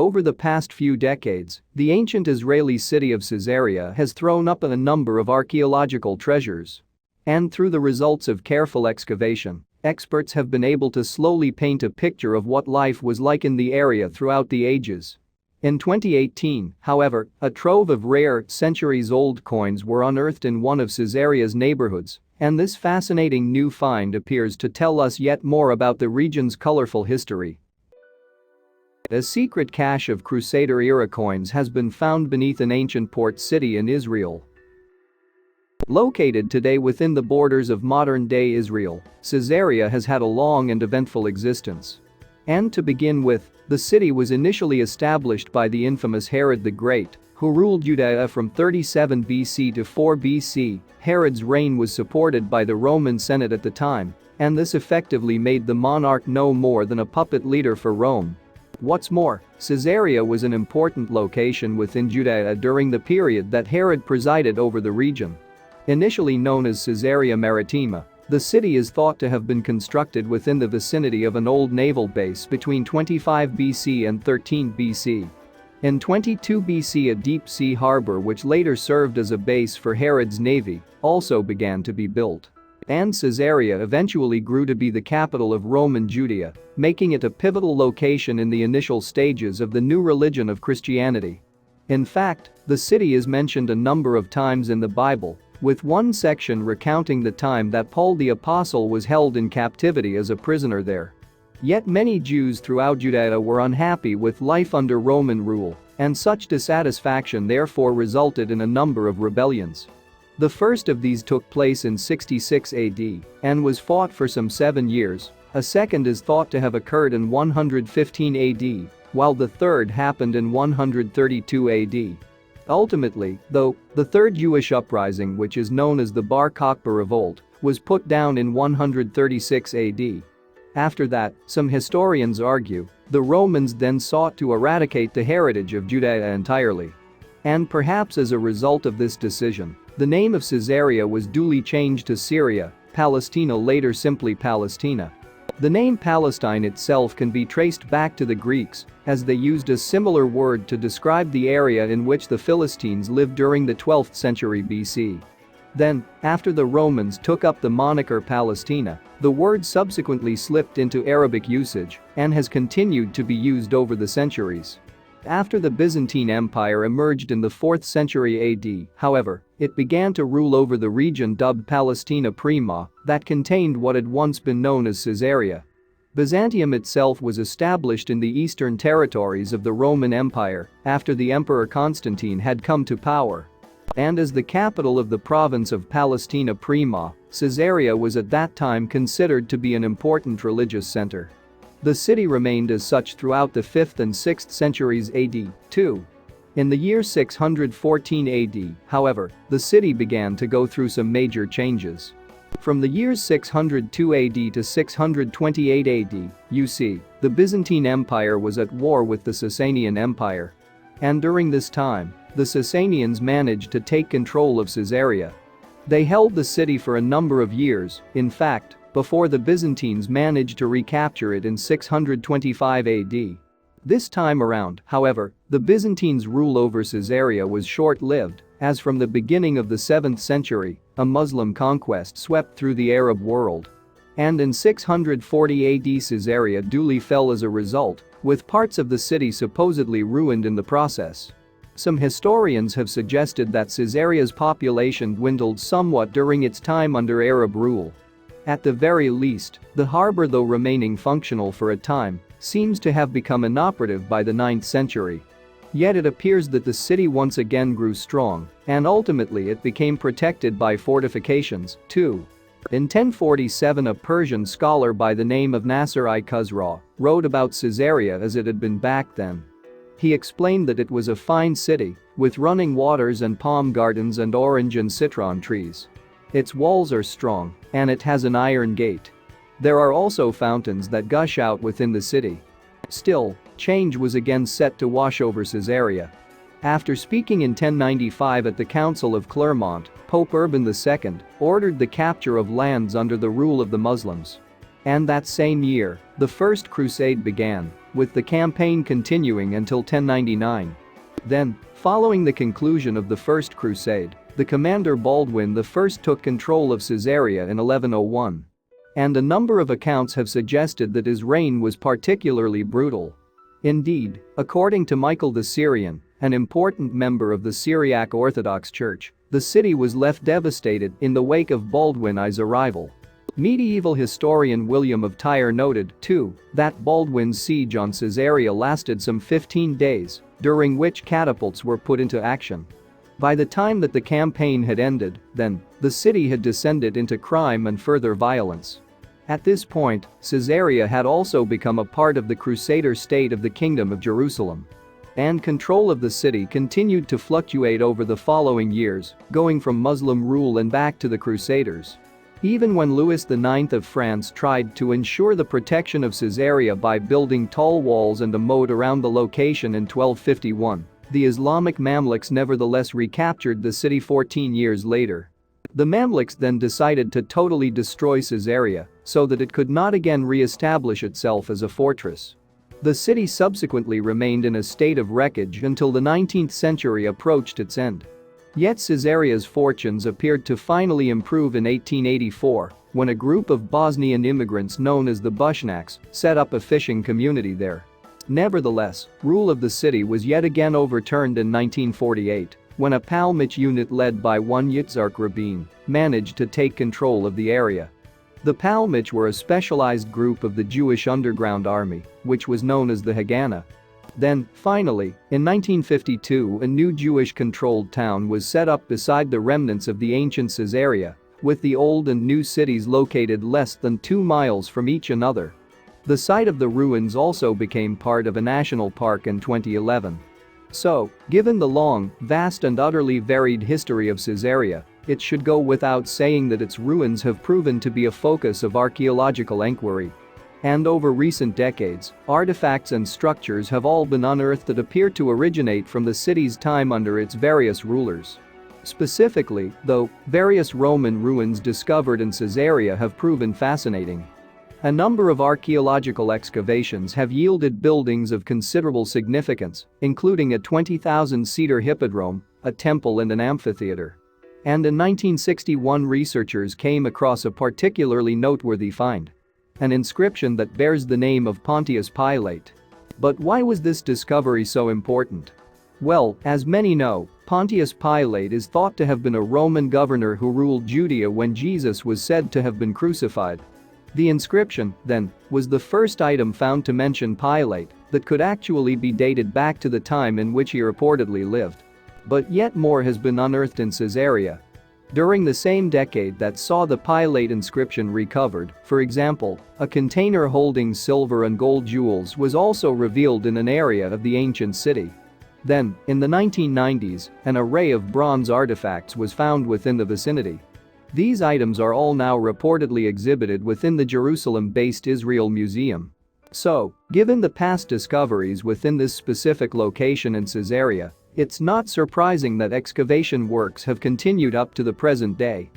Over the past few decades, the ancient Israeli city of Caesarea has thrown up a number of archaeological treasures. And through the results of careful excavation, experts have been able to slowly paint a picture of what life was like in the area throughout the ages. In 2018, however, a trove of rare, centuries-old coins were unearthed in one of Caesarea's neighborhoods, and this fascinating new find appears to tell us yet more about the region's colorful history. A secret cache of Crusader-era coins has been found beneath an ancient port city in Israel. Located today within the borders of modern-day Israel, Caesarea has had a long and eventful existence. And to begin with, the city was initially established by the infamous Herod the Great, who ruled Judea from 37 BC to 4 BC. Herod's reign was supported by the Roman Senate at the time, and this effectively made the monarch no more than a puppet leader for Rome. What's more, Caesarea was an important location within Judea during the period that Herod presided over the region. Initially known as Caesarea Maritima, the city is thought to have been constructed within the vicinity of an old naval base between 25 BC and 13 BC. In 22 BC, a deep-sea harbor which later served as a base for Herod's navy also began to be built. And Caesarea eventually grew to be the capital of Roman Judea, making it a pivotal location in the initial stages of the new religion of Christianity. In fact, the city is mentioned a number of times in the Bible, with one section recounting the time that Paul the Apostle was held in captivity as a prisoner there. Yet many Jews throughout Judea were unhappy with life under Roman rule, and such dissatisfaction therefore resulted in a number of rebellions. The first of these took place in 66 AD and was fought for some 7 years. A second is thought to have occurred in 115 AD, while the third happened in 132 AD. Ultimately, though, the third Jewish uprising, which is known as the Bar Kokhba revolt, was put down in 136 AD. After that, some historians argue, the Romans then sought to eradicate the heritage of Judea entirely. And perhaps as a result of this decision, the name of Caesarea was duly changed to Syria, Palestina, later simply Palestina. The name Palestine itself can be traced back to the Greeks, as they used a similar word to describe the area in which the Philistines lived during the 12th century BC. Then, after the Romans took up the moniker Palestina, the word subsequently slipped into Arabic usage and has continued to be used over the centuries. After the Byzantine Empire emerged in the 4th century AD, however, it began to rule over the region dubbed Palestina Prima that contained what had once been known as Caesarea. Byzantium itself was established in the eastern territories of the Roman Empire after the Emperor Constantine had come to power. And as the capital of the province of Palestina Prima, Caesarea was at that time considered to be an important religious center. The city remained as such throughout the 5th and 6th centuries AD, too. In the year 614 AD, however, the city began to go through some major changes. From the years 602 AD to 628 AD, UC, the Byzantine Empire was at war with the Sasanian Empire. And during this time, the Sasanians managed to take control of Caesarea. They held the city for a number of years, in fact, before the Byzantines managed to recapture it in 625 AD. This time around, however, the Byzantines' rule over Caesarea was short-lived, as from the beginning of the 7th century, a Muslim conquest swept through the Arab world. And in 640 AD, Caesarea duly fell as a result, with parts of the city supposedly ruined in the process. Some historians have suggested that Caesarea's population dwindled somewhat during its time under Arab rule. At the very least, the harbor, though remaining functional for a time, seems to have become inoperative by the 9th century. Yet it appears that the city once again grew strong, and ultimately it became protected by fortifications, too. In 1047, a Persian scholar by the name of Nasir-i Khusraw wrote about Caesarea as it had been back then. He explained that it was a fine city, with running waters and palm gardens and orange and citron trees. Its walls are strong, and it has an iron gate. There are also fountains that gush out within the city. Still, change was again set to wash over Caesarea. After speaking in 1095 at the Council of Clermont, Pope Urban II ordered the capture of lands under the rule of the Muslims. And that same year, the First Crusade began, with the campaign continuing until 1099. Then, following the conclusion of the First Crusade, the commander Baldwin I took control of Caesarea in 1101. And a number of accounts have suggested that his reign was particularly brutal. Indeed, according to Michael the Syrian, an important member of the Syriac Orthodox Church, the city was left devastated in the wake of Baldwin I's arrival. Medieval historian William of Tyre noted, too, that Baldwin's siege on Caesarea lasted some 15 days, during which catapults were put into action. By the time that the campaign had ended, then, the city had descended into crime and further violence. At this point, Caesarea had also become a part of the Crusader state of the Kingdom of Jerusalem. And control of the city continued to fluctuate over the following years, going from Muslim rule and back to the Crusaders. Even when Louis IX of France tried to ensure the protection of Caesarea by building tall walls and a moat around the location in 1251, the Islamic Mamluks nevertheless recaptured the city 14 years later. The Mamluks then decided to totally destroy Caesarea so that it could not again re-establish itself as a fortress. The city subsequently remained in a state of wreckage until the 19th century approached its end. Yet Caesarea's fortunes appeared to finally improve in 1884 when a group of Bosnian immigrants known as the Bushnaks set up a fishing community there. Nevertheless, rule of the city was yet again overturned in 1948 when a Palmach unit led by one Yitzhak Rabin managed to take control of the area. The Palmach were a specialized group of the Jewish underground army, which was known as the Haganah. Then, finally, in 1952 a new Jewish-controlled town was set up beside the remnants of the ancient Caesarea, with the old and new cities located less than 2 miles from each another. The site of the ruins also became part of a national park in 2011. So, given the long, vast and utterly varied history of Caesarea, it should go without saying that its ruins have proven to be a focus of archaeological inquiry. And over recent decades, artifacts and structures have all been unearthed that appear to originate from the city's time under its various rulers. Specifically, though, various Roman ruins discovered in Caesarea have proven fascinating. A number of archaeological excavations have yielded buildings of considerable significance, including a 20,000-seater hippodrome, a temple and an amphitheater. And in 1961 researchers came across a particularly noteworthy find. An inscription that bears the name of Pontius Pilate. But why was this discovery so important? Well, as many know, Pontius Pilate is thought to have been a Roman governor who ruled Judea when Jesus was said to have been crucified. The inscription, then, was the first item found to mention Pilate that could actually be dated back to the time in which he reportedly lived. But yet more has been unearthed in Caesarea. During the same decade that saw the Pilate inscription recovered, for example, a container holding silver and gold jewels was also revealed in an area of the ancient city. Then, in the 1990s, an array of bronze artifacts was found within the vicinity. These items are all now reportedly exhibited within the Jerusalem-based Israel Museum. So, given the past discoveries within this specific location in Caesarea, it's not surprising that excavation works have continued up to the present day.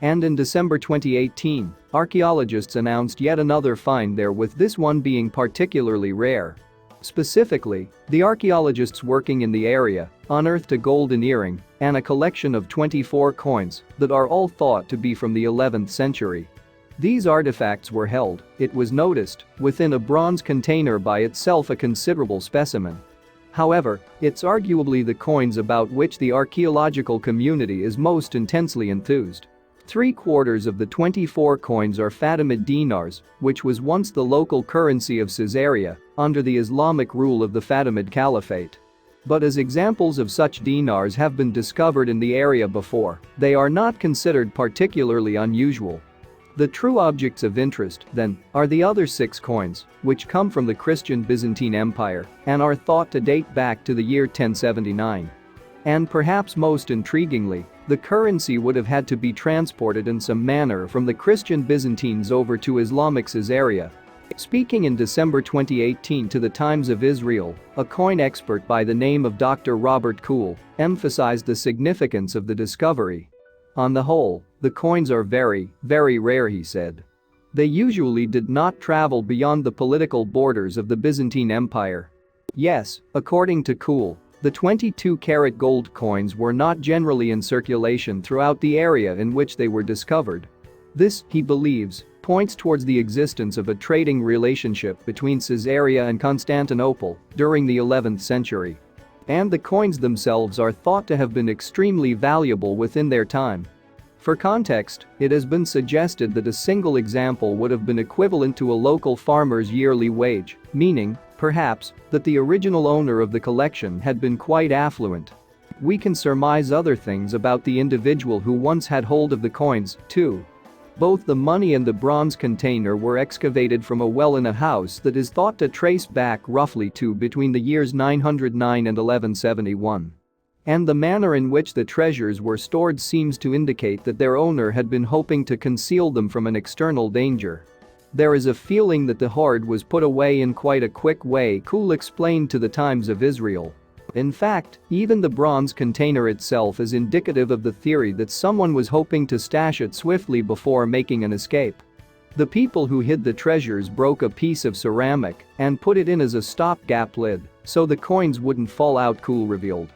And in December 2018, archaeologists announced yet another find there, with this one being particularly rare. Specifically, the archaeologists working in the area unearthed a golden earring and a collection of 24 coins that are all thought to be from the 11th century. These artifacts were held, it was noticed, within a bronze container, by itself a considerable specimen. However, it's arguably the coins about which the archaeological community is most intensely enthused. 3/4 of the 24 coins are Fatimid dinars, which was once the local currency of Caesarea under the Islamic rule of the Fatimid Caliphate. But as examples of such dinars have been discovered in the area before, they are not considered particularly unusual. The true objects of interest, then, are the other 6 coins, which come from the Christian Byzantine Empire and are thought to date back to the year 1079. And perhaps most intriguingly, the currency would have had to be transported in some manner from the Christian Byzantines over to Islamic Caesarea. Speaking in December 2018 to the Times of Israel, a coin expert by the name of Dr. Robert Kuhl emphasized the significance of the discovery. On the whole, the coins are very, very rare, he said. They usually did not travel beyond the political borders of the Byzantine Empire. Yes, according to Kuhl, the 22-karat gold coins were not generally in circulation throughout the area in which they were discovered. This, he believes, points towards the existence of a trading relationship between Caesarea and Constantinople during the 11th century. And the coins themselves are thought to have been extremely valuable within their time. For context, it has been suggested that a single example would have been equivalent to a local farmer's yearly wage, meaning, perhaps, that the original owner of the collection had been quite affluent. We can surmise other things about the individual who once had hold of the coins, too. Both the money and the bronze container were excavated from a well in a house that is thought to trace back roughly to between the years 909 and 1171. And the manner in which the treasures were stored seems to indicate that their owner had been hoping to conceal them from an external danger. There is a feeling that the hoard was put away in quite a quick way, Kuhl explained to the Times of Israel. In fact, even the bronze container itself is indicative of the theory that someone was hoping to stash it swiftly before making an escape. The people who hid the treasures broke a piece of ceramic and put it in as a stopgap lid so the coins wouldn't fall out, Kuhl revealed.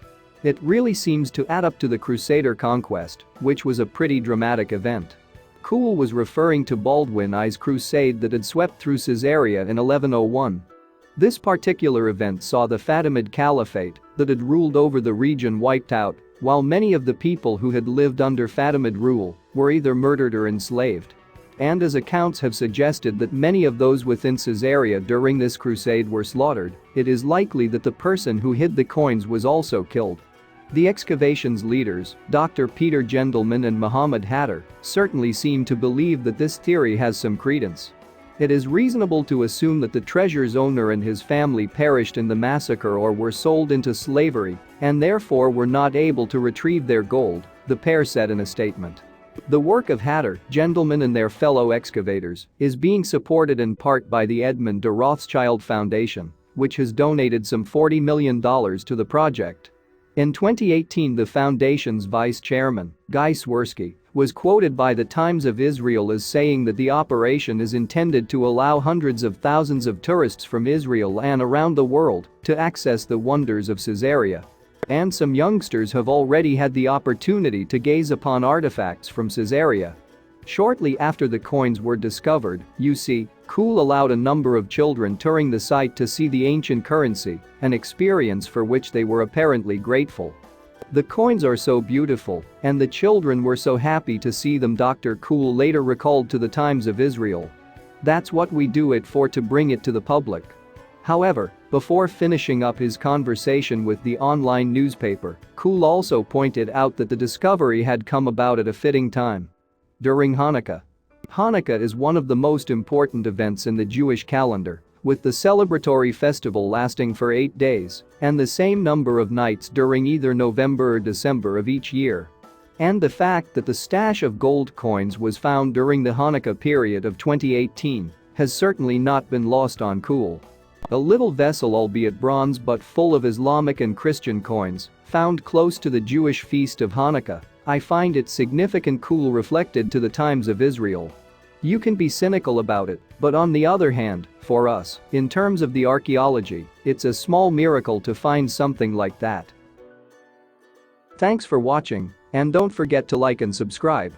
It really seems to add up to the Crusader conquest, which was a pretty dramatic event. Kuhl was referring to Baldwin I's crusade that had swept through Caesarea in 1101. This particular event saw the Fatimid Caliphate that had ruled over the region wiped out, while many of the people who had lived under Fatimid rule were either murdered or enslaved. And as accounts have suggested that many of those within Caesarea during this crusade were slaughtered, it is likely that the person who hid the coins was also killed. The excavation's leaders, Dr. Peter Gendelman and Muhammad Hatter, certainly seem to believe that this theory has some credence. It is reasonable to assume that the treasure's owner and his family perished in the massacre or were sold into slavery and therefore were not able to retrieve their gold, the pair said in a statement. The work of Hatter, Gendelman and their fellow excavators is being supported in part by the Edmund de Rothschild Foundation, which has donated some $40 million to the project. In 2018, the foundation's vice chairman, Guy Swirsky, was quoted by the Times of Israel as saying that the operation is intended to allow hundreds of thousands of tourists from Israel and around the world to access the wonders of Caesarea. And some youngsters have already had the opportunity to gaze upon artifacts from Caesarea. Shortly after the coins were discovered, Kuhl allowed a number of children touring the site to see the ancient currency, an experience for which they were apparently grateful. The coins are so beautiful, and the children were so happy to see them, Dr. Kuhl later recalled to the Times of Israel. That's what we do it for, to bring it to the public. However, before finishing up his conversation with the online newspaper, Kuhl also pointed out that the discovery had come about at a fitting time. During Hanukkah. Hanukkah is one of the most important events in the Jewish calendar, with the celebratory festival lasting for 8 days and the same number of nights during either November or December of each year. And the fact that the stash of gold coins was found during the Hanukkah period of 2018 has certainly not been lost on Kuhl. A little vessel, albeit bronze but full of Islamic and Christian coins, found close to the Jewish feast of Hanukkah. I find it significant, Kuhl reflected to the Times of Israel. You can be cynical about it, but on the other hand, for us, in terms of the archaeology, it's a small miracle to find something like that. Thanks for watching, and don't forget to like and subscribe.